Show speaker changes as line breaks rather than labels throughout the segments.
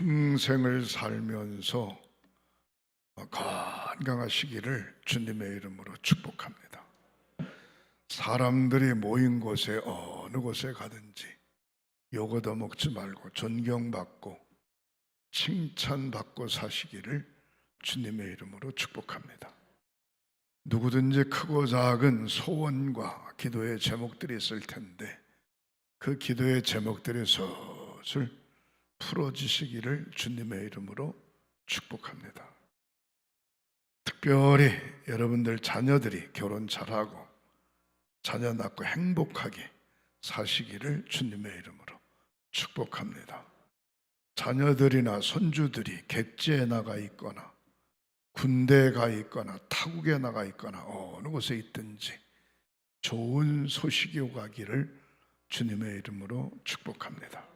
평생을 살면서 건강하시기를 주님의 이름으로 축복합니다. 사람들이 모인 곳에 어느 곳에 가든지 욕 얻어먹지 말고 존경받고 칭찬받고 사시기를 주님의 이름으로 축복합니다. 누구든지 크고 작은 소원과 기도의 제목들이 있을 텐데 그 기도의 제목들이 슬슬 풀어지시기를 주님의 이름으로 축복합니다. 특별히 여러분들 자녀들이 결혼 잘하고 자녀 낳고 행복하게 사시기를 주님의 이름으로 축복합니다. 자녀들이나 손주들이 객지에 나가 있거나 군대에 가 있거나 타국에 나가 있거나 어느 곳에 있든지 좋은 소식이 오가기를 주님의 이름으로 축복합니다.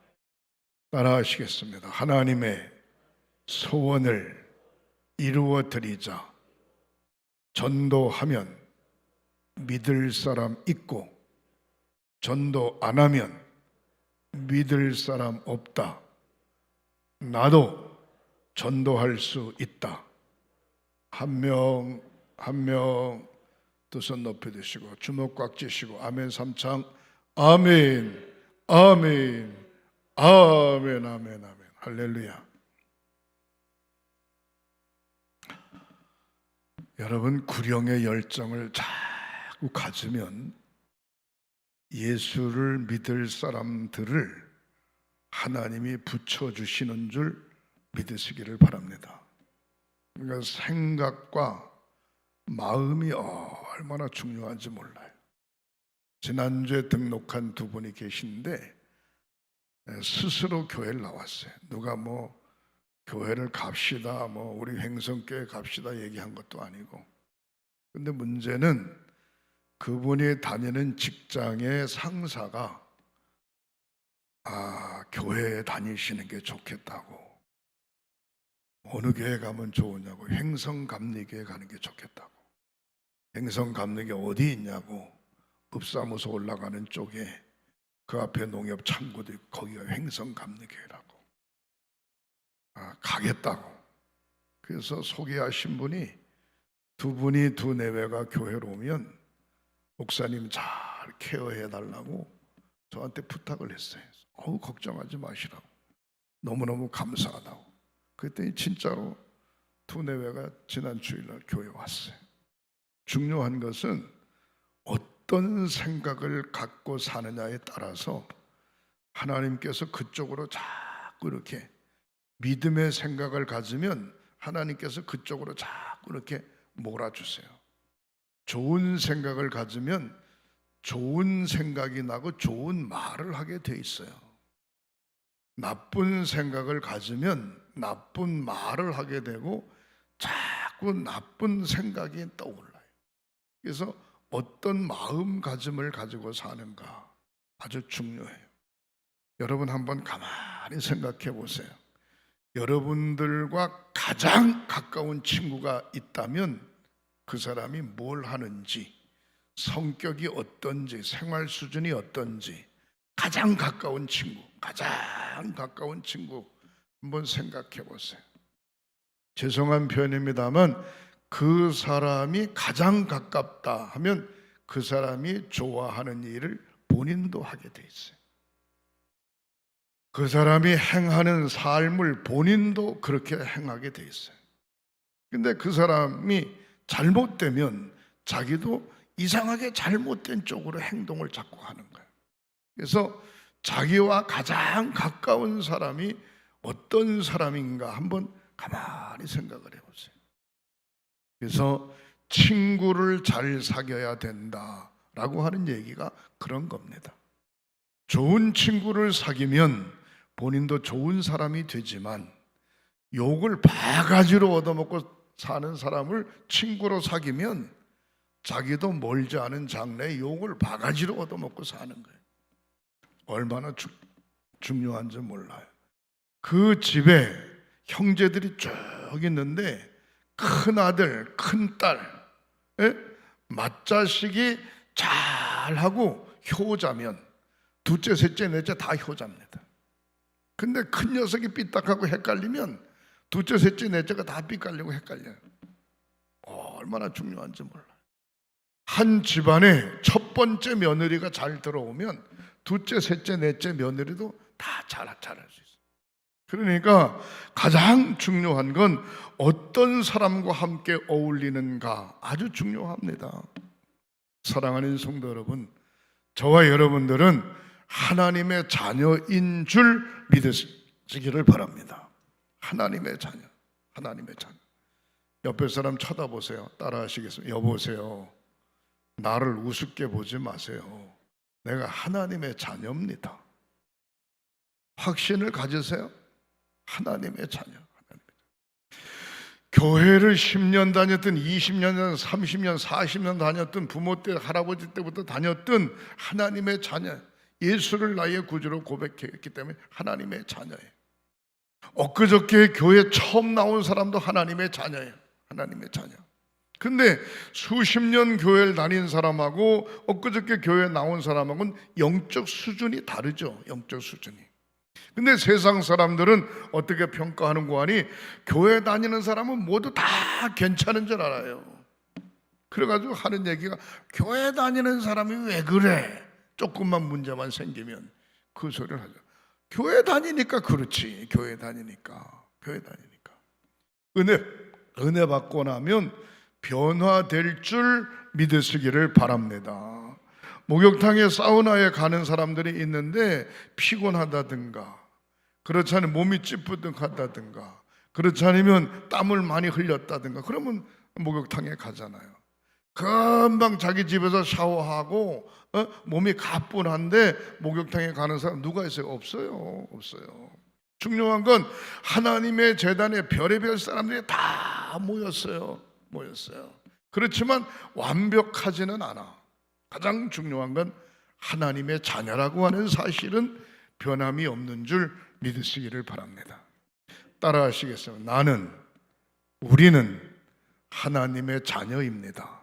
따라하시겠습니다. 하나님의 소원을 이루어 드리자. 전도하면 믿을 사람 있고 전도 안 하면 믿을 사람 없다. 나도 전도할 수 있다. 한 명 한 명 두 손 높이 드시고 주먹 꽉 쥐시고 아멘 삼창 아멘 아멘 아멘 아멘 아멘 할렐루야. 여러분 구령의 열정을 자꾸 가지면 예수를 믿을 사람들을 하나님이 붙여주시는 줄 믿으시기를 바랍니다. 그러니까 생각과 마음이 얼마나 중요한지 몰라요. 지난주에 등록한 두 분이 계신데 스스로 교회를 나왔어요. 누가 교회를 갑시다, 우리 횡성교회 갑시다 얘기한 것도 아니고. 근데 문제는 그분이 다니는 직장의 상사가 교회에 다니시는 게 좋겠다고. 어느 교회 가면 좋으냐고. 횡성감리교회 가는 게 좋겠다고. 횡성감리교회 어디 있냐고. 읍사무소 올라가는 쪽에 그 앞에 농협 창고도 있고 거기가 횡성감리교회라고. 가겠다고. 그래서 소개하신 분이 두 분이 두 내외가 교회로 오면 목사님 잘 케어해 달라고 저한테 부탁을 했어요. 걱정하지 마시라고. 너무너무 감사하다고. 그랬더니 진짜로 두 내외가 지난 주일날 교회 왔어요. 중요한 것은 어떤 생각을 갖고 사느냐에 따라서 하나님께서 그쪽으로 자꾸 이렇게 믿음의 생각을 가지면 하나님께서 그쪽으로 자꾸 이렇게 몰아주세요. 좋은 생각을 가지면 좋은 생각이 나고 좋은 말을 하게 돼 있어요. 나쁜 생각을 가지면 나쁜 말을 하게 되고 자꾸 나쁜 생각이 떠올라요. 그래서 어떤 마음가짐을 가지고 사는가 아주 중요해요. 여러분 한번 가만히 생각해 보세요. 여러분들과 가장 가까운 친구가 있다면 그 사람이 뭘 하는지, 성격이 어떤지, 생활 수준이 어떤지, 가장 가까운 친구 한번 생각해 보세요. 죄송한 표현입니다만 그 사람이 가장 가깝다 하면 그 사람이 좋아하는 일을 본인도 하게 돼 있어요. 그 사람이 행하는 삶을 본인도 그렇게 행하게 돼 있어요. 근데 그 사람이 잘못되면 자기도 이상하게 잘못된 쪽으로 행동을 자꾸 하는 거예요. 그래서 자기와 가장 가까운 사람이 어떤 사람인가 한번 가만히 생각을 해보세요. 그래서 친구를 잘 사귀어야 된다라고 하는 얘기가 그런 겁니다. 좋은 친구를 사귀면 본인도 좋은 사람이 되지만 욕을 바가지로 얻어먹고 사는 사람을 친구로 사귀면 자기도 멀지 않은 장래에 욕을 바가지로 얻어먹고 사는 거예요. 얼마나 중요한지 몰라요. 그 집에 형제들이 쭉 있는데 큰아들, 큰딸, 맏자식이 잘하고 효자면 둘째, 셋째, 넷째 다 효자입니다. 근데 큰 녀석이 삐딱하고 헷갈리면 둘째, 셋째, 넷째가 다 삐깔리고 헷갈려요. 얼마나 중요한지 몰라요. 한 집안에 첫 번째 며느리가 잘 들어오면 둘째, 셋째, 넷째 며느리도 다 잘할 수 있어요. 그러니까 가장 중요한 건 어떤 사람과 함께 어울리는가, 아주 중요합니다. 사랑하는 성도 여러분, 저와 여러분들은 하나님의 자녀인 줄 믿으시기를 바랍니다. 하나님의 자녀, 하나님의 자녀. 옆에 사람 쳐다보세요. 따라하시겠습니다. 여보세요, 나를 우습게 보지 마세요. 내가 하나님의 자녀입니다. 확신을 가지세요. 하나님의 자녀, 하나님의 자녀. 교회를 10년 다녔든 20년, 30년, 40년 다녔든 부모 때, 할아버지 때부터 다녔든 하나님의 자녀, 예수를 나의 구주로 고백했기 때문에 하나님의 자녀예요. 엊그저께 교회 처음 나온 사람도 하나님의 자녀예요. 하나님의 자녀. 근데 수십 년 교회를 다닌 사람하고 엊그저께 교회 나온 사람하고는 영적 수준이 다르죠. 영적 수준이. 근데 세상 사람들은 어떻게 평가하는고 하니 교회 다니는 사람은 모두 다 괜찮은 줄 알아요. 그래가지고 하는 얘기가 교회 다니는 사람이 왜 그래? 조금만 문제만 생기면 그 소리를 하죠. 교회 다니니까 그렇지. 교회 다니니까. 은혜 받고 나면 변화될 줄 믿으시기를 바랍니다. 목욕탕에 사우나에 가는 사람들이 있는데 피곤하다든가, 그렇지 않으면 몸이 찌뿌둥하다든가, 그렇지 않으면 땀을 많이 흘렸다든가, 그러면 목욕탕에 가잖아요. 금방 자기 집에서 샤워하고 몸이 가뿐한데 목욕탕에 가는 사람 누가 있어요? 없어요. 중요한 건 하나님의 제단에 별의별 사람들이 다 모였어요. 그렇지만 완벽하지는 않아. 가장 중요한 건 하나님의 자녀라고 하는 사실은 변함이 없는 줄 믿으시기를 바랍니다. 따라하시겠습니다. 우리는 하나님의 자녀입니다.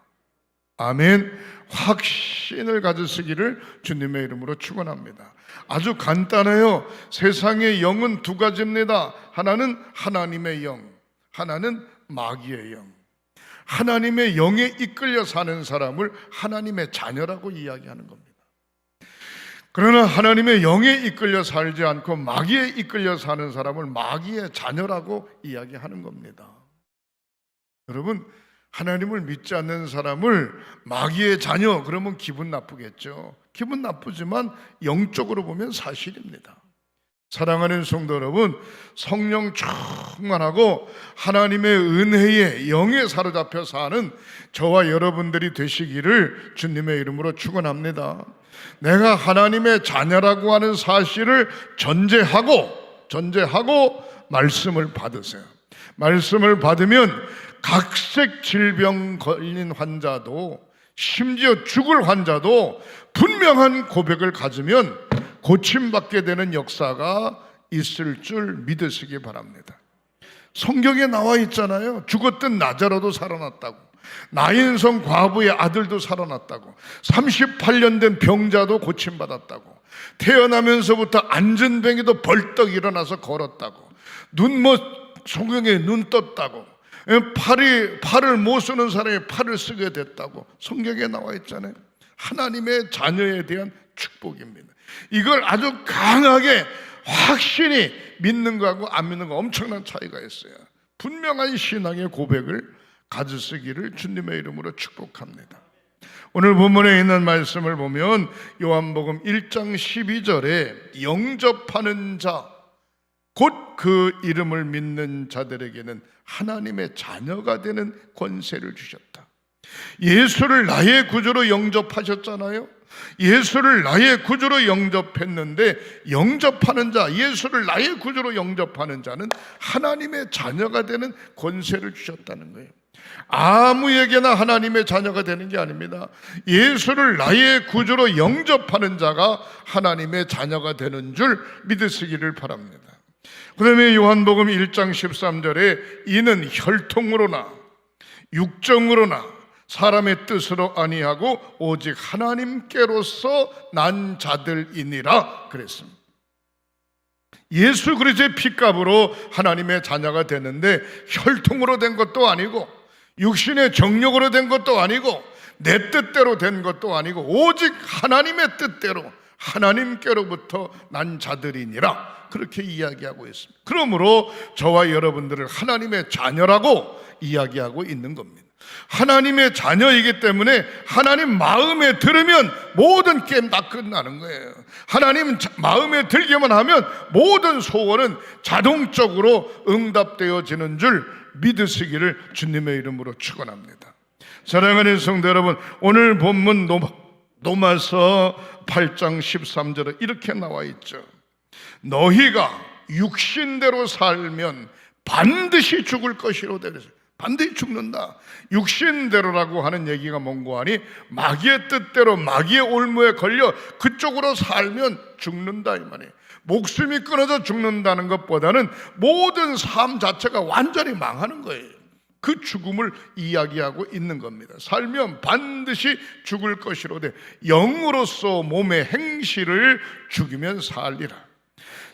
아멘. 확신을 가지시기를 주님의 이름으로 축원합니다. 아주 간단해요. 세상의 영은 두 가지입니다. 하나는 하나님의 영, 하나는 마귀의 영. 하나님의 영에 이끌려 사는 사람을 하나님의 자녀라고 이야기하는 겁니다. 그러나 하나님의 영에 이끌려 살지 않고 마귀에 이끌려 사는 사람을 마귀의 자녀라고 이야기하는 겁니다. 여러분, 하나님을 믿지 않는 사람을 마귀의 자녀 그러면 기분 나쁘겠죠. 기분 나쁘지만 영적으로 보면 사실입니다. 사랑하는 성도 여러분, 성령 충만하고 하나님의 은혜에 영에 사로잡혀 사는 저와 여러분들이 되시기를 주님의 이름으로 축원합니다. 내가 하나님의 자녀라고 하는 사실을 전제하고 말씀을 받으세요. 말씀을 받으면 각색 질병 걸린 환자도, 심지어 죽을 환자도 분명한 고백을 가지면 고침받게 되는 역사가 있을 줄 믿으시기 바랍니다. 성경에 나와 있잖아요. 죽었던 나자로도 살아났다고, 나인성 과부의 아들도 살아났다고, 38년 된 병자도 고침받았다고, 태어나면서부터 안전뱅이도 벌떡 일어나서 걸었다고, 소경에 눈 떴다고, 팔을 못 쓰는 사람이 팔을 쓰게 됐다고 성경에 나와 있잖아요. 하나님의 자녀에 대한 축복입니다. 이걸 아주 강하게 확신히 믿는 거하고 안 믿는 거 엄청난 차이가 있어요. 분명한 신앙의 고백을 가지시기를 주님의 이름으로 축복합니다. 오늘 본문에 있는 말씀을 보면 요한복음 1장 12절에 영접하는 자, 곧 그 이름을 믿는 자들에게는 하나님의 자녀가 되는 권세를 주셨다. 예수를 나의 구주로 영접하셨잖아요. 예수를 나의 구주로 영접했는데, 영접하는 자, 예수를 나의 구주로 영접하는 자는 하나님의 자녀가 되는 권세를 주셨다는 거예요. 아무에게나 하나님의 자녀가 되는 게 아닙니다. 예수를 나의 구주로 영접하는 자가 하나님의 자녀가 되는 줄 믿으시기를 바랍니다. 그다음에 요한복음 1장 13절에 이는 혈통으로나 육정으로나 사람의 뜻으로 아니하고 오직 하나님께로서 난 자들이니라 그랬습니다. 예수 그리스도의 피값으로 하나님의 자녀가 됐는데 혈통으로 된 것도 아니고 육신의 정력으로 된 것도 아니고 내 뜻대로 된 것도 아니고 오직 하나님의 뜻대로 하나님께로부터 난 자들이니라, 그렇게 이야기하고 있습니다. 그러므로 저와 여러분들을 하나님의 자녀라고 이야기하고 있는 겁니다. 하나님의 자녀이기 때문에 하나님 마음에 들으면 모든 게임 다 끝나는 거예요. 하나님 마음에 들기만 하면 모든 소원은 자동적으로 응답되어지는 줄 믿으시기를 주님의 이름으로 축원합니다. 사랑하는 성도 여러분, 오늘 본문 로마서 8장 13절에 이렇게 나와 있죠. 너희가 육신대로 살면 반드시 죽을 것이로되. 반드시 죽는다. 육신대로라고 하는 얘기가 뭔고 하니 마귀의 뜻대로 마귀의 올무에 걸려 그쪽으로 살면 죽는다 이 말이에요. 목숨이 끊어져 죽는다는 것보다는 모든 삶 자체가 완전히 망하는 거예요. 그 죽음을 이야기하고 있는 겁니다. 살면 반드시 죽을 것이로되 영으로서 몸의 행실을 죽이면 살리라.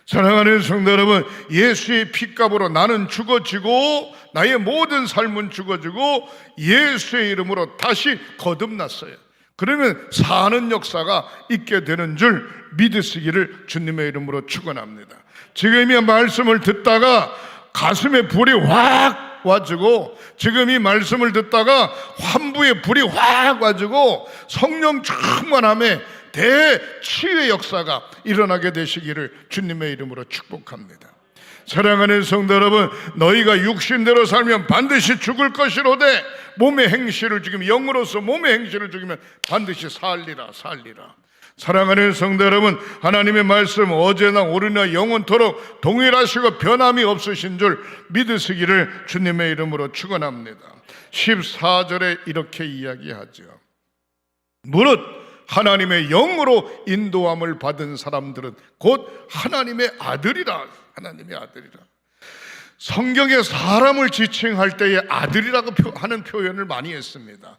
사랑하는 성도 여러분, 예수의 피값으로 나는 죽어지고 나의 모든 삶은 죽어지고 예수의 이름으로 다시 거듭났어요. 그러면 사는 역사가 있게 되는 줄 믿으시기를 주님의 이름으로 축원합니다. 지금 이 말씀을 듣다가 가슴에 불이 확 와지고, 지금 이 말씀을 듣다가 환부에 불이 확 와지고 성령 충만함에 대치유의 역사가 일어나게 되시기를 주님의 이름으로 축복합니다. 사랑하는 성도 여러분, 너희가 육신대로 살면 반드시 죽을 것이로되 몸의 행실을 죽이면, 영으로서 몸의 행실을 죽이면 반드시 살리라. 사랑하는 성도 여러분, 하나님의 말씀 어제나 오늘이나 영원토록 동일하시고 변함이 없으신 줄 믿으시기를 주님의 이름으로 축원합니다. 14절에 이렇게 이야기하죠. 무릇 하나님의 영으로 인도함을 받은 사람들은 곧 하나님의 아들이라. 하나님의 아들이라. 성경에 사람을 지칭할 때에 아들이라고 하는 표현을 많이 했습니다.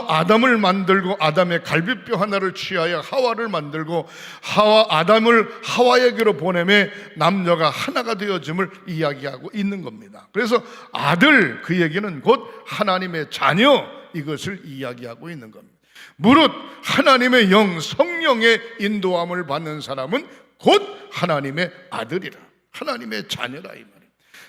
아담을 만들고 아담의 갈비뼈 하나를 취하여 하와를 만들고 아담을 하와에게로 보내매 남녀가 하나가 되어짐을 이야기하고 있는 겁니다. 그래서 아들, 그 얘기는 곧 하나님의 자녀, 이것을 이야기하고 있는 겁니다. 무릇 하나님의 영, 성령의 인도함을 받는 사람은 곧 하나님의 아들이라, 하나님의 자녀라 이 말입니다.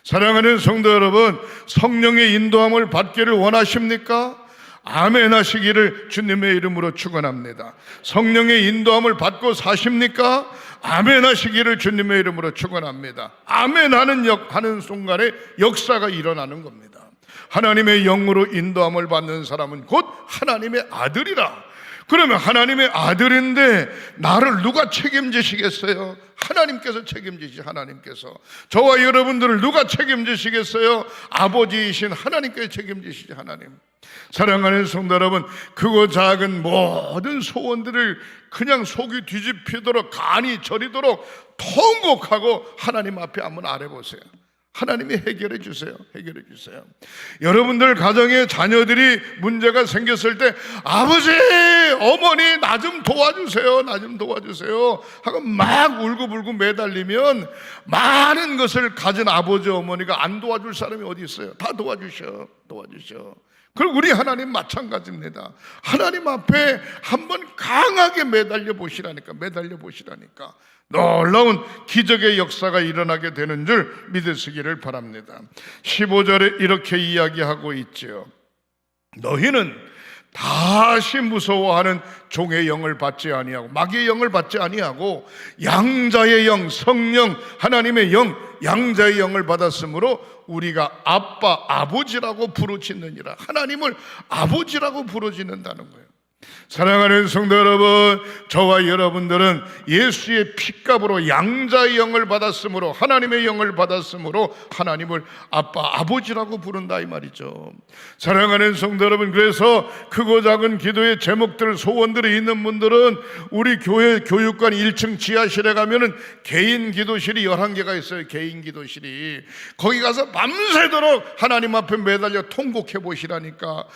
사랑하는 성도 여러분, 성령의 인도함을 받기를 원하십니까? 아멘 하시기를 주님의 이름으로 축원합니다. 성령의 인도함을 받고 사십니까? 아멘 하시기를 주님의 이름으로 축원합니다. 아멘 하는 순간에 역사가 일어나는 겁니다. 하나님의 영으로 인도함을 받는 사람은 곧 하나님의 아들이라. 그러면 하나님의 아들인데 나를 누가 책임지시겠어요? 하나님께서 책임지시. 하나님께서 저와 여러분들을 누가 책임지시겠어요? 아버지이신 하나님께서 책임지시지. 하나님. 사랑하는 성도 여러분, 크고 작은 모든 소원들을 그냥 속이 뒤집히도록 간이 저리도록 통곡하고 하나님 앞에 한번 아뢰보세요. 하나님이 해결해 주세요. 해결해 주세요. 여러분들 가정에 자녀들이 문제가 생겼을 때 아버지, 어머니 나 좀 도와주세요. 나 좀 도와주세요 하고 막 울고불고 매달리면 많은 것을 가진 아버지 어머니가 안 도와줄 사람이 어디 있어요? 다 도와주셔. 그리고 우리 하나님 마찬가지입니다. 하나님 앞에 한번 강하게 매달려 보시라니까. 놀라운 기적의 역사가 일어나게 되는 줄 믿으시기를 바랍니다. 15절에 이렇게 이야기하고 있죠. 너희는 다시 무서워하는 종의 영을 받지 아니하고 마귀의 영을 받지 아니하고 양자의 영, 성령 하나님의 영, 양자의 영을 받았으므로 우리가 아빠, 아버지라고 부르짖느니라. 하나님을 아버지라고 부르짖는다는 거예요. 사랑하는 성도 여러분, 저와 여러분들은 예수의 피값으로 양자의 영을 받았으므로, 하나님의 영을 받았으므로 하나님을 아빠, 아버지라고 부른다 이 말이죠. 사랑하는 성도 여러분, 그래서 크고 작은 기도의 제목들, 소원들이 있는 분들은 우리 교회 교육관 1층 지하실에 가면은 개인 기도실이 11개가 있어요. 개인 기도실이. 거기 가서 밤새도록 하나님 앞에 매달려 통곡해 보시라니까.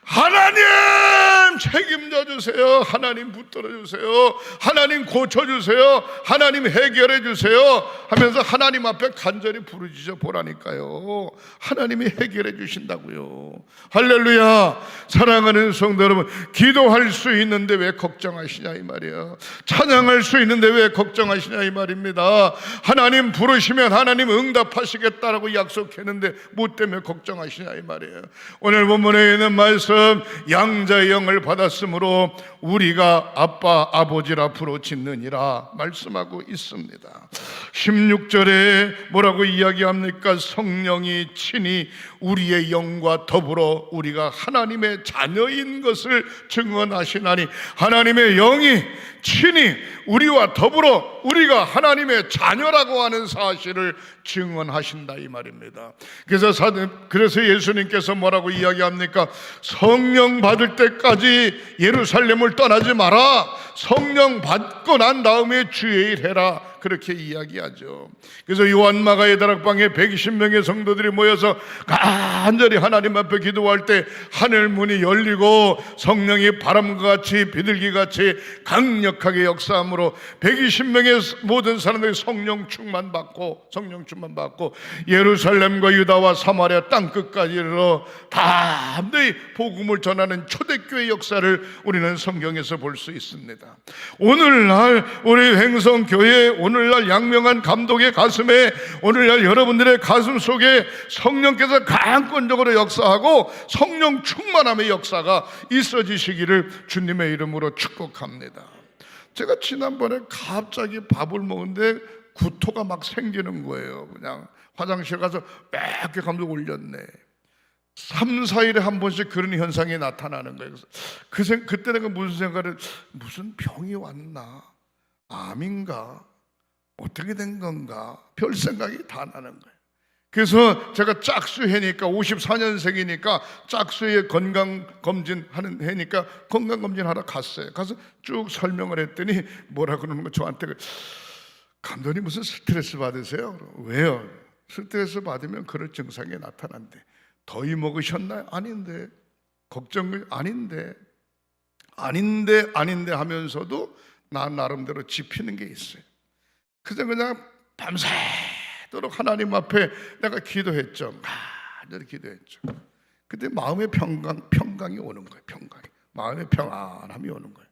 하나님 책임 책임져 주세요. 하나님 붙들어 주세요. 하나님 고쳐 주세요. 하나님 해결해 주세요 하면서 하나님 앞에 간절히 부르짖어 보라니까요. 하나님이 해결해 주신다고요. 할렐루야. 사랑하는 성도 여러분, 기도할 수 있는데 왜 걱정하시냐 이 말이에요. 찬양할 수 있는데 왜 걱정하시냐 이 말입니다. 하나님 부르시면 하나님 응답하시겠다라고 약속했는데 뭐 때문에 걱정하시냐 이 말이에요. 오늘 본문에 있는 말씀, 양자의 영을 받았으므로 우리가 아빠 아버지라 부르짖느니라 말씀하고 있습니다. 16절에 뭐라고 이야기합니까? 성령이 친히 우리의 영과 더불어 우리가 하나님의 자녀인 것을 증언하시나니, 하나님의 영이 친히 우리와 더불어 우리가 하나님의 자녀라고 하는 사실을 증언하신다 이 말입니다. 그래서 예수님께서 뭐라고 이야기합니까? 성령 받을 때까지 예루살렘을 떠나지 마라. 성령 받고 난 다음에 주의 일 해라. 그렇게 이야기하죠. 그래서 요한마가의 다락방에 120명의 성도들이 모여서 간절히 하나님 앞에 기도할 때 하늘 문이 열리고 성령이 바람과 같이 비둘기같이 강력하게 역사함으로 120명의 모든 사람들이 성령 충만 받고 예루살렘과 유다와 사마리아 땅끝까지 이르러 담대히 복음을 전하는 초대교회 역사를 우리는 성경에서 볼 수 있습니다. 오늘날 우리 횡성교회, 오늘날 양명한 감독의 가슴에, 오늘날 여러분들의 가슴 속에 성령께서 강권적으로 역사하고 성령 충만함의 역사가 있어지시기를 주님의 이름으로 축복합니다. 제가 지난번에 갑자기 밥을 먹는데 구토가 막 생기는 거예요. 그냥 화장실 가서 몇 개 감독 올렸네. 3, 4일에 한 번씩 그런 현상이 나타나는 거예요. 그때 내가 무슨 생각을, 무슨 병이 왔나? 암인가? 어떻게 된 건가? 별 생각이 다 나는 거예요. 그래서 제가 짝수해니까 54년생이니까 짝수의 건강검진 하는 해니까 건강검진 하러 갔어요. 가서 쭉 설명을 했더니 뭐라 그러는 거 저한테, 감독님 무슨 스트레스 받으세요? 왜요? 스트레스 받으면 그런 증상이 나타난대. 더위 먹으셨나요? 아닌데. 걱정 아닌데 하면서도 나 나름대로 짚히는 게 있어요. 그래서 그냥 밤새도록 하나님 앞에 내가 기도했죠. 간절히 기도했죠. 그때 마음의 평강이 오는 거예요. 마음의 평안함이 오는 거예요.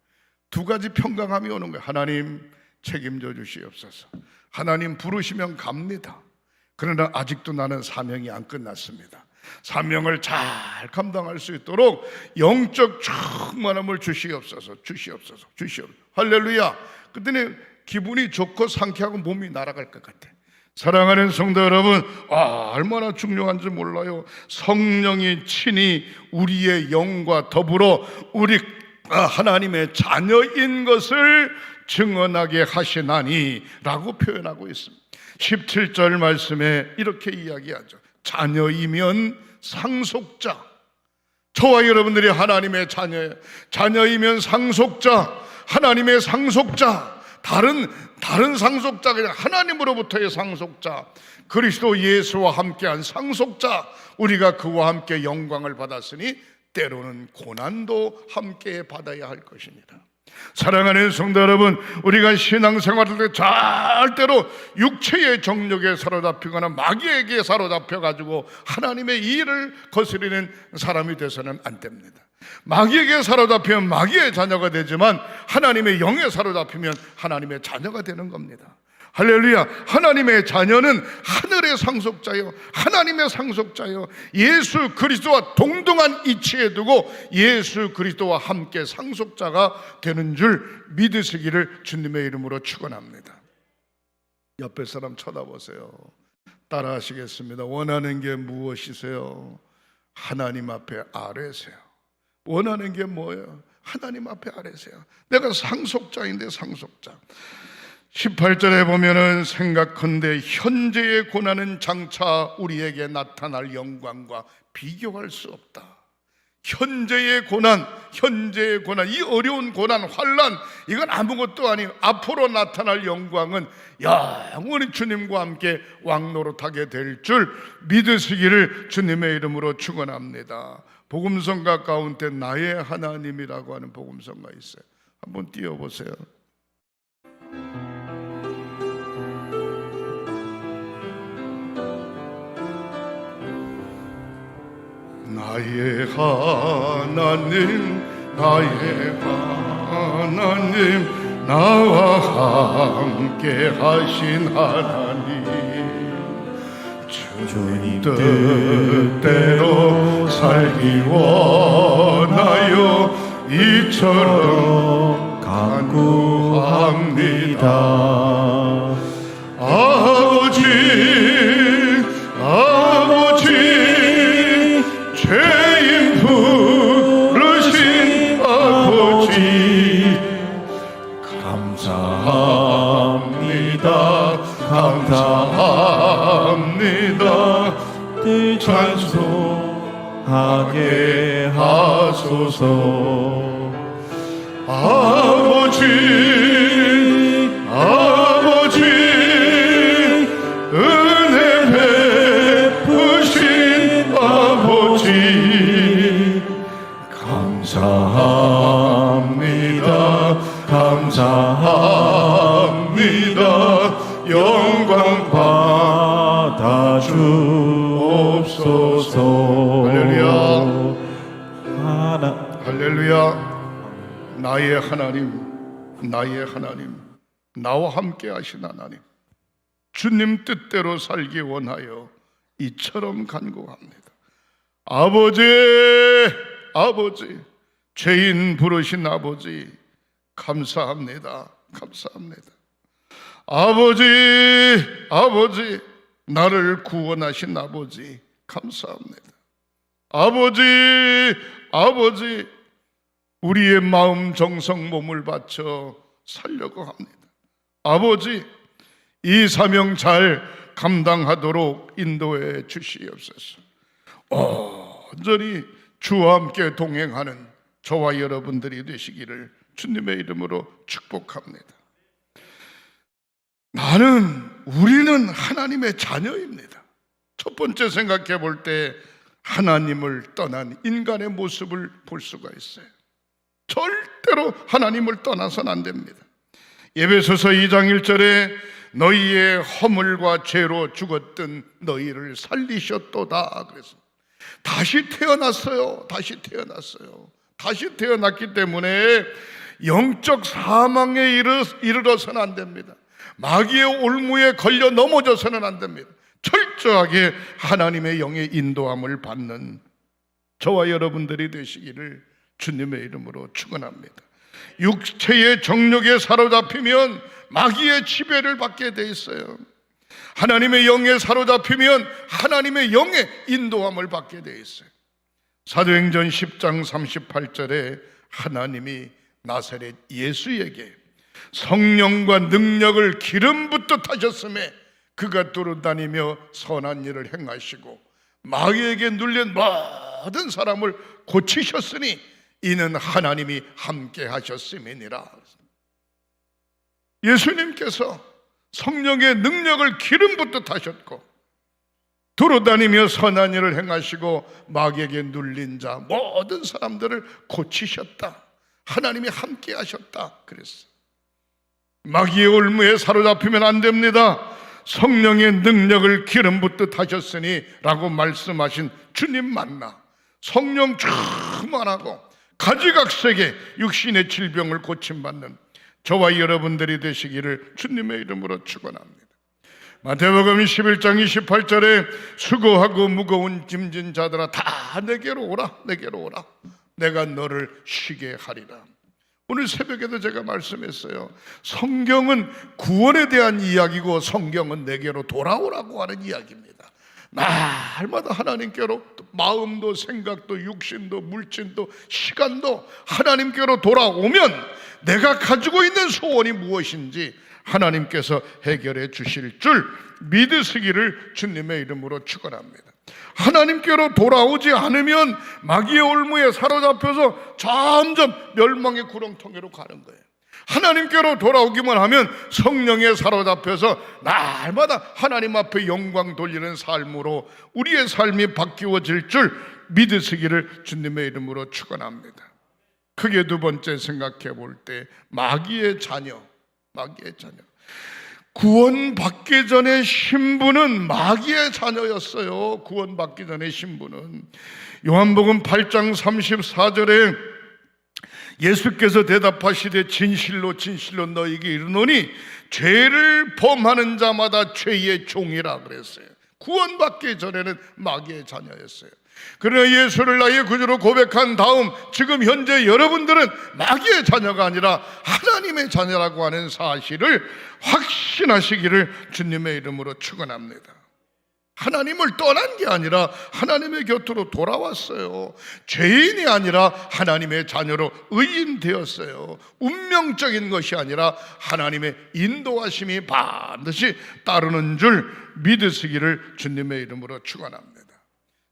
두 가지 평강함이 오는 거예요. 하나님 책임져 주시옵소서. 하나님 부르시면 갑니다. 그러나 아직도 나는 사명이 안 끝났습니다. 사명을 잘 감당할 수 있도록 영적 충만함을 주시옵소서. 할렐루야. 그때는 기분이 좋고 상쾌하고 몸이 날아갈 것 같아. 사랑하는 성도 여러분, 얼마나 중요한지 몰라요. 성령이 친히 우리의 영과 더불어 우리 하나님의 자녀인 것을 증언하게 하시나니 라고 표현하고 있습니다. 17절 말씀에 이렇게 이야기하죠. 자녀이면 상속자. 저와 여러분들이 하나님의 자녀이면 상속자, 하나님의 상속자. 다른 상속자가 아니라 하나님으로부터의 상속자, 그리스도 예수와 함께한 상속자. 우리가 그와 함께 영광을 받았으니 때로는 고난도 함께 받아야 할 것입니다. 사랑하는 성도 여러분, 우리가 신앙생활할 때 절대로 육체의 정욕에 사로잡히거나 마귀에게 사로잡혀가지고 하나님의 일을 거스리는 사람이 돼서는 안 됩니다. 마귀에게 사로잡히면 마귀의 자녀가 되지만 하나님의 영에 사로잡히면 하나님의 자녀가 되는 겁니다. 할렐루야. 하나님의 자녀는 하늘의 상속자요, 하나님의 상속자요, 예수 그리스도와 동등한 이치에 두고 예수 그리스도와 함께 상속자가 되는 줄 믿으시기를 주님의 이름으로 축원합니다. 옆에 사람 쳐다보세요. 따라하시겠습니다. 원하는 게 무엇이세요? 하나님 앞에 아뢰세요. 원하는 게 뭐예요? 하나님 앞에 아뢰세요. 내가 상속자인데 상속자. 18절에 보면은 생각컨대 현재의 고난은 장차 우리에게 나타날 영광과 비교할 수 없다. 현재의 고난, 이 어려운 고난, 환난, 이건 아무것도 아니에요. 앞으로 나타날 영광은 영원히 주님과 함께 왕노릇하게 될 줄 믿으시기를 주님의 이름으로 축원합니다. 복음성가 가운데 나의 하나님이라고 하는 복음성가 있어요. 한번 띄워보세요. 나의 하나님, 나의 하나님, 나와 함께 하신 하나님, 주님 뜻대로 살기 원하여 이처럼 간구합니다. 아버지, 아버지, 죄인 부르신 아버지, 감사합니다, 감사합니다. 뜻 찬송하게 하소서. 아버지, 아버지, 은혜 베푸신 아버지, 감사합니다, 감사합니다. 영광 받아주옵소서. 할렐루야, 할렐루야. 나의 하나님, 나의 하나님, 나와 함께 하신 하나님, 주님 뜻대로 살기 원하여 이처럼 간구합니다. 아버지, 아버지, 죄인 부르신 아버지, 감사합니다, 감사합니다. 아버지, 아버지, 나를 구원하신 아버지, 감사합니다. 아버지, 아버지, 우리의 마음, 정성, 몸을 바쳐 살려고 합니다. 아버지, 이 사명 잘 감당하도록 인도해 주시옵소서. 온전히 주와 함께 동행하는 저와 여러분들이 되시기를 주님의 이름으로 축복합니다. 우리는 하나님의 자녀입니다. 첫 번째 생각해 볼 때 하나님을 떠난 인간의 모습을 볼 수가 있어요. 절대로 하나님을 떠나서는 안 됩니다. 에베소서 2장 1절에 너희의 허물과 죄로 죽었던 너희를 살리셨도다 그래서 다시 태어났어요. 다시 태어났어요. 다시 태어났기 때문에 영적 사망에 이르러서는 안 됩니다. 마귀의 올무에 걸려 넘어져서는 안 됩니다. 철저하게 하나님의 영의 인도함을 받는 저와 여러분들이 되시기를 주님의 이름으로 축원합니다. 육체의 정욕에 사로잡히면 마귀의 지배를 받게 돼 있어요. 하나님의 영에 사로잡히면 하나님의 영의 인도함을 받게 돼 있어요. 사도행전 10장 38절에 하나님이 나사렛 예수에게 성령과 능력을 기름 붓듯 하셨음에 그가 돌아다니며 선한 일을 행하시고 마귀에게 눌린 모든 사람을 고치셨으니 이는 하나님이 함께 하셨음이니라. 예수님께서 성령의 능력을 기름 붓듯 하셨고 돌아다니며 선한 일을 행하시고 마귀에게 눌린 자 모든 사람들을 고치셨다. 하나님이 함께 하셨다 그랬어요. 마귀의 올무에 사로잡히면 안 됩니다. 성령의 능력을 기름 붓듯 하셨으니 라고 말씀하신 주님 만나 성령 충만하고 가지각색의 육신의 질병을 고침받는 저와 여러분들이 되시기를 주님의 이름으로 축원합니다. 마태복음 11장 28절에 수고하고 무거운 짐진 자들아 다 내게로 오라, 내게로 오라. 내가 너를 쉬게 하리라. 오늘 새벽에도 제가 말씀했어요. 성경은 구원에 대한 이야기고 성경은 내게로 돌아오라고 하는 이야기입니다. 날마다 하나님께로 마음도 생각도 육신도 물질도 시간도 하나님께로 돌아오면 내가 가지고 있는 소원이 무엇인지 하나님께서 해결해 주실 줄 믿으시기를 주님의 이름으로 축원합니다. 하나님께로 돌아오지 않으면 마귀의 올무에 사로잡혀서 점점 멸망의 구렁텅이로 가는 거예요. 하나님께로 돌아오기만 하면 성령에 사로잡혀서 날마다 하나님 앞에 영광 돌리는 삶으로 우리의 삶이 바뀌어질 줄 믿으시기를 주님의 이름으로 축원합니다. 크게 두 번째 생각해 볼 때 마귀의 자녀. 구원받기 전에 신부는 마귀의 자녀였어요. 구원받기 전에 신부는. 요한복음 8장 34절에 예수께서 대답하시되 진실로 진실로 너희에게 이르노니 죄를 범하는 자마다 죄의 종이라 그랬어요. 구원받기 전에는 마귀의 자녀였어요. 그러나 예수를 나의 구주로 고백한 다음 지금 현재 여러분들은 마귀의 자녀가 아니라 하나님의 자녀라고 하는 사실을 확신하시기를 주님의 이름으로 축원합니다. 하나님을 떠난 게 아니라 하나님의 곁으로 돌아왔어요. 죄인이 아니라 하나님의 자녀로 의인되었어요. 운명적인 것이 아니라 하나님의 인도하심이 반드시 따르는 줄 믿으시기를 주님의 이름으로 축원합니다.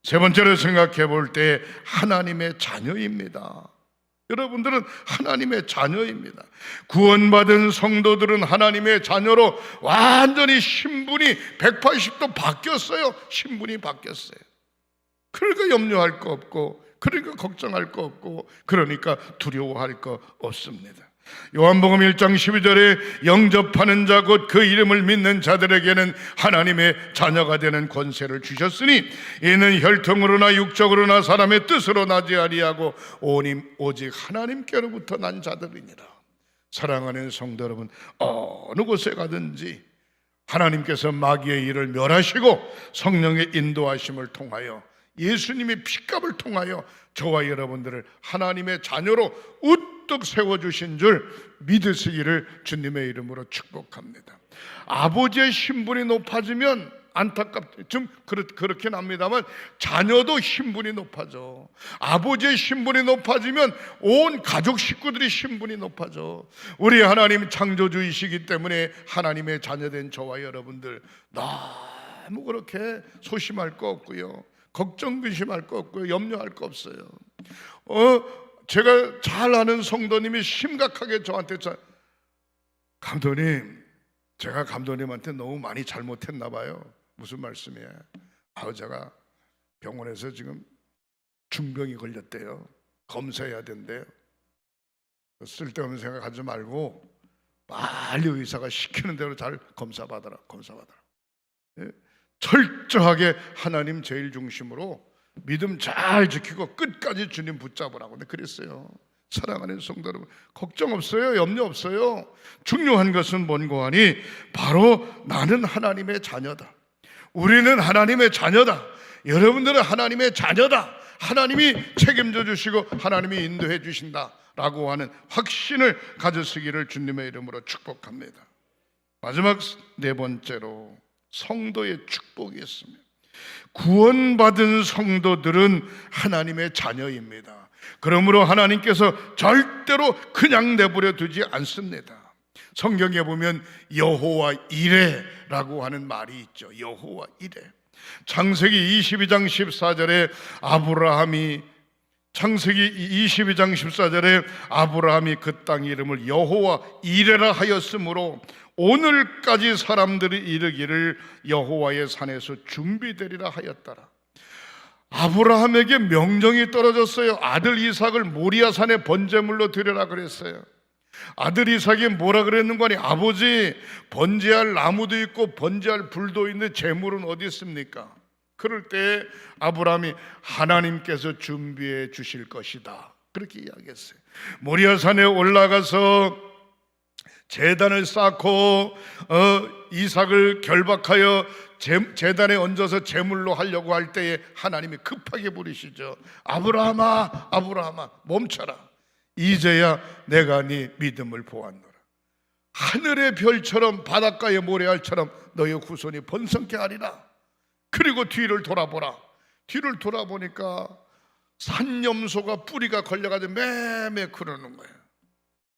세 번째로 생각해 볼 때 하나님의 자녀입니다. 여러분들은 하나님의 자녀입니다. 구원받은 성도들은 하나님의 자녀로 완전히 신분이 180도 바뀌었어요. 신분이 바뀌었어요. 그러니까 염려할 거 없고, 그러니까 걱정할 거 없고, 그러니까 두려워할 거 없습니다. 요한복음 1장 12절에 영접하는 자 곧 그 이름을 믿는 자들에게는 하나님의 자녀가 되는 권세를 주셨으니 이는 혈통으로나 육적으로나 사람의 뜻으로 나지 아니하고 오직 하나님께로부터 난 자들이니라. 사랑하는 성도 여러분, 어느 곳에 가든지 하나님께서 마귀의 일을 멸하시고 성령의 인도하심을 통하여 예수님의 피값을 통하여 저와 여러분들을 하나님의 자녀로 우뚝 세워주신 줄 믿으시기를 주님의 이름으로 축복합니다. 아버지의 신분이 높아지면 안타깝죠. 좀 그렇긴 합니다만 자녀도 신분이 높아져. 아버지의 신분이 높아지면 온 가족 식구들이 신분이 높아져. 우리 하나님 창조주이시기 때문에 하나님의 자녀된 저와 여러분들 너무 그렇게 소심할 거 없고요, 걱정 근심할 거 없고요, 염려할 거 없어요. 제가 잘 아는 성도님이 심각하게 저한테 감독님, 제가 감독님한테 너무 많이 잘못했나 봐요. 무슨 말씀이에요? 제가 병원에서 지금 중병이 걸렸대요. 검사해야 된대요. 쓸데없는 생각하지 말고 빨리 의사가 시키는 대로 잘 검사 받아라. 예? 철저하게 하나님 제일 중심으로 믿음 잘 지키고 끝까지 주님 붙잡으라고 그랬어요. 사랑하는 성도 여러분, 걱정 없어요. 염려 없어요. 중요한 것은 뭔고 하니 바로 나는 하나님의 자녀다. 우리는 하나님의 자녀다. 여러분들은 하나님의 자녀다. 하나님이 책임져 주시고 하나님이 인도해 주신다 라고 하는 확신을 가졌으기를 주님의 이름으로 축복합니다. 마지막 네 번째로 성도의 축복이 있습니다. 구원받은 성도들은 하나님의 자녀입니다. 그러므로 하나님께서 절대로 그냥 내버려 두지 않습니다. 성경에 보면 여호와 이레라고 하는 말이 있죠. 여호와 이레. 창세기 22장 14절에 창세기 22장 14절에 아브라함이 그 땅 이름을 여호와 이레라 하였으므로 오늘까지 사람들이 이르기를 여호와의 산에서 준비되리라 하였더라. 아브라함에게 명령이 떨어졌어요. 아들 이삭을 모리아 산에 번제물로 드려라 그랬어요. 아들 이삭이 뭐라 그랬는 거니? 아버지, 번제할 나무도 있고 번제할 불도 있는데 제물은 어디 있습니까? 그럴 때 아브라함이 하나님께서 준비해 주실 것이다 그렇게 이야기했어요. 모리아 산에 올라가서 제단을 쌓고 이삭을 결박하여 제단에 얹어서 제물로 하려고 할 때에 하나님이 급하게 부르시죠. 아브라함아, 아브라함아, 멈춰라. 이제야 내가 네 믿음을 보았노라. 하늘의 별처럼 바닷가의 모래알처럼 너의 후손이 번성케 하리라. 그리고 뒤를 돌아보라. 뒤를 돌아보니까 산염소가 뿌리가 걸려가지고 매매 그러는 거예요.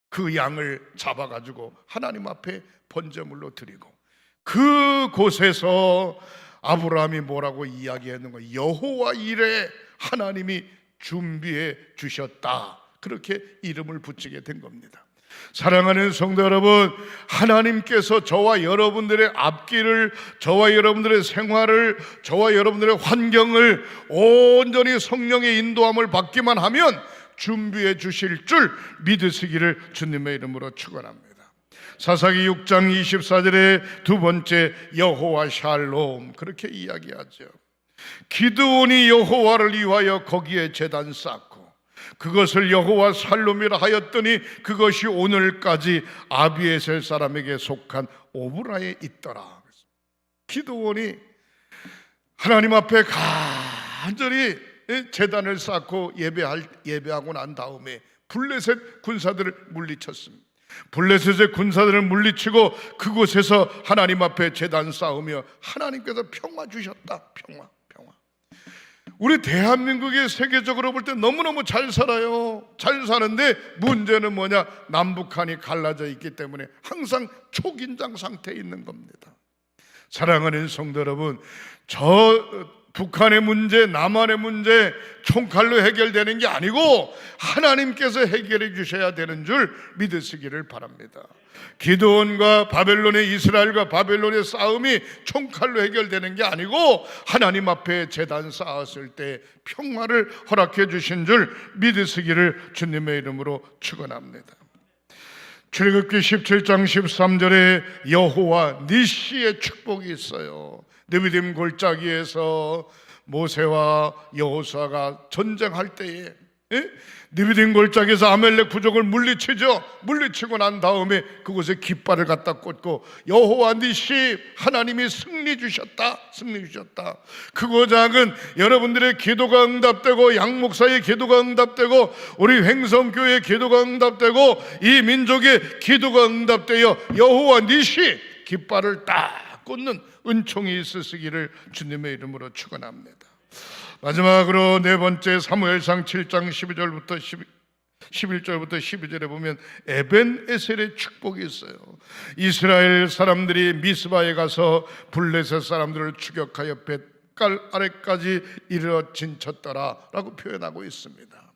그 양을 잡아가지고 하나님 앞에 번제물로 드리고, 그곳에서 아브라함이 뭐라고 이야기했는 거예요? 여호와 이레, 하나님이 준비해 주셨다. 그렇게 이름을 붙이게 된 겁니다. 사랑하는 성도 여러분, 하나님께서 저와 여러분들의 앞길을, 저와 여러분들의 생활을, 저와 여러분들의 환경을 온전히 성령의 인도함을 받기만 하면 준비해 주실 줄 믿으시기를 주님의 이름으로 축원합니다. 사사기 6장 24절에 두 번째 여호와 샬롬, 그렇게 이야기하죠. 기드온이 여호와를 위하여 거기에 제단 쌓고 그것을 여호와 샬롬이라 하였더니 그것이 오늘까지 아비에셀 사람에게 속한 오브라에 있더라. 기드온이 하나님 앞에 간절히 제단을 쌓고 예배하고 난 다음에 블레셋 군사들을 물리쳤습니다. 블레셋의 군사들을 물리치고 그곳에서 하나님 앞에 제단 쌓으며 하나님께서 평화 주셨다. 평화. 우리 대한민국이 세계적으로 볼 때 너무너무 잘 살아요. 잘 사는데 문제는 뭐냐? 남북한이 갈라져 있기 때문에 항상 초긴장 상태에 있는 겁니다. 사랑하는 성도 여러분, 북한의 문제, 남한의 문제 총칼로 해결되는 게 아니고 하나님께서 해결해 주셔야 되는 줄 믿으시기를 바랍니다. 기드온과 바벨론의, 이스라엘과 바벨론의 싸움이 총칼로 해결되는 게 아니고 하나님 앞에 제단 쌓았을 때 평화를 허락해 주신 줄 믿으시기를 주님의 이름으로 축원합니다. 출애굽기 17장 13절에 여호와 니시의 축복이 있어요. 느비딤 골짜기에서 모세와 여호수아가 전쟁할 때에 느비딤 골짜기에서 아멜렉 부족을 물리치고 난 다음에 그곳에 깃발을 갖다 꽂고 여호와 니시, 하나님이 승리 주셨다. 크고 작은 여러분들의 기도가 응답되고 양목사의 기도가 응답되고 우리 횡성교회의 기도가 응답되고 이 민족의 기도가 응답되어 여호와 니시 깃발을 딱 꽂는 은총이 있으시기를 주님의 이름으로 축원합니다. 마지막으로 네 번째 사무엘상 7장 12절부터 11절부터 12절에 보면 에벤에셀의 축복이 있어요. 이스라엘 사람들이 미스바에 가서 블레셋 사람들을 추격하여 뱃갈 아래까지 이르러 진쳤더라 라고 표현하고 있습니다.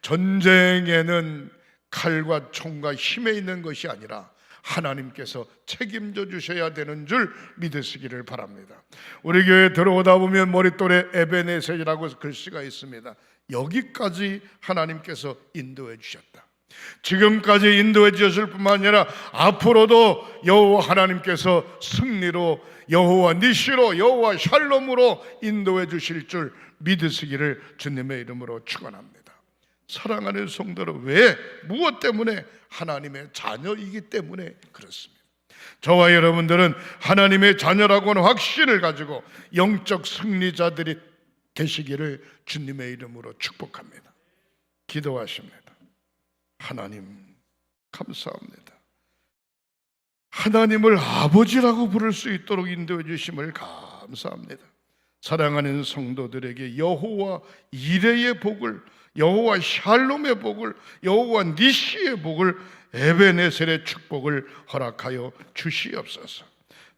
전쟁에는 칼과 총과 힘에 있는 것이 아니라 하나님께서 책임져 주셔야 되는 줄 믿으시기를 바랍니다. 우리 교회에 들어오다 보면 머릿돌에 에벤에셀이라고 글씨가 있습니다. 여기까지 하나님께서 인도해 주셨다. 지금까지 인도해 주셨을 뿐만 아니라 앞으로도 여호와 하나님께서 승리로 여호와 니시로 여호와 샬롬으로 인도해 주실 줄 믿으시기를 주님의 이름으로 축원합니다. 사랑하는 성도들, 왜? 무엇 때문에? 하나님의 자녀이기 때문에 그렇습니다. 저와 여러분들은 하나님의 자녀라고 하는 확신을 가지고 영적 승리자들이 되시기를 주님의 이름으로 축복합니다. 기도하십니다. 하나님 감사합니다. 하나님을 아버지라고 부를 수 있도록 인도해 주심을 감사합니다. 사랑하는 성도들에게 여호와 이레의 복을, 여호와 샬롬의 복을, 여호와 니시의 복을, 에벤에셀의 축복을 허락하여 주시옵소서.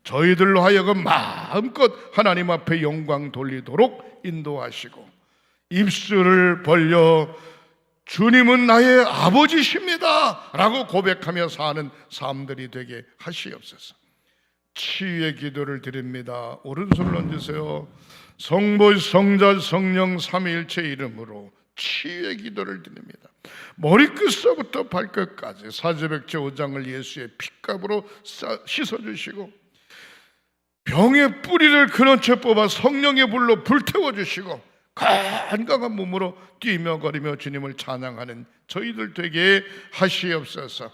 저희들로 하여금 마음껏 하나님 앞에 영광 돌리도록 인도하시고 입술을 벌려 주님은 나의 아버지십니다 라고 고백하며 사는 삶들이 되게 하시옵소서. 치유의 기도를 드립니다. 오른손을 얹으세요. 성부, 성자, 성령 삼위일체 이름으로 치유의 기도를 드립니다. 머리끝서부터 발끝까지 사제백제 5장을 예수의 피값으로 씻어주시고 병의 뿌리를 그런 채 뽑아 성령의 불로 불태워주시고 건강한 몸으로 뛰며 거리며 주님을 찬양하는 저희들 되게 하시옵소서.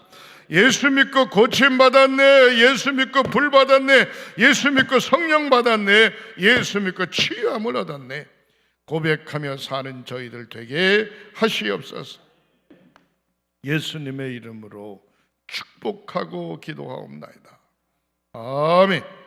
예수 믿고 고침 받았네, 예수 믿고 불 받았네, 예수 믿고 성령 받았네, 예수 믿고 치유함을 얻었네 고백하며 사는 저희들 되게 하시옵소서. 예수님의 이름으로 축복하고 기도하옵나이다. 아멘.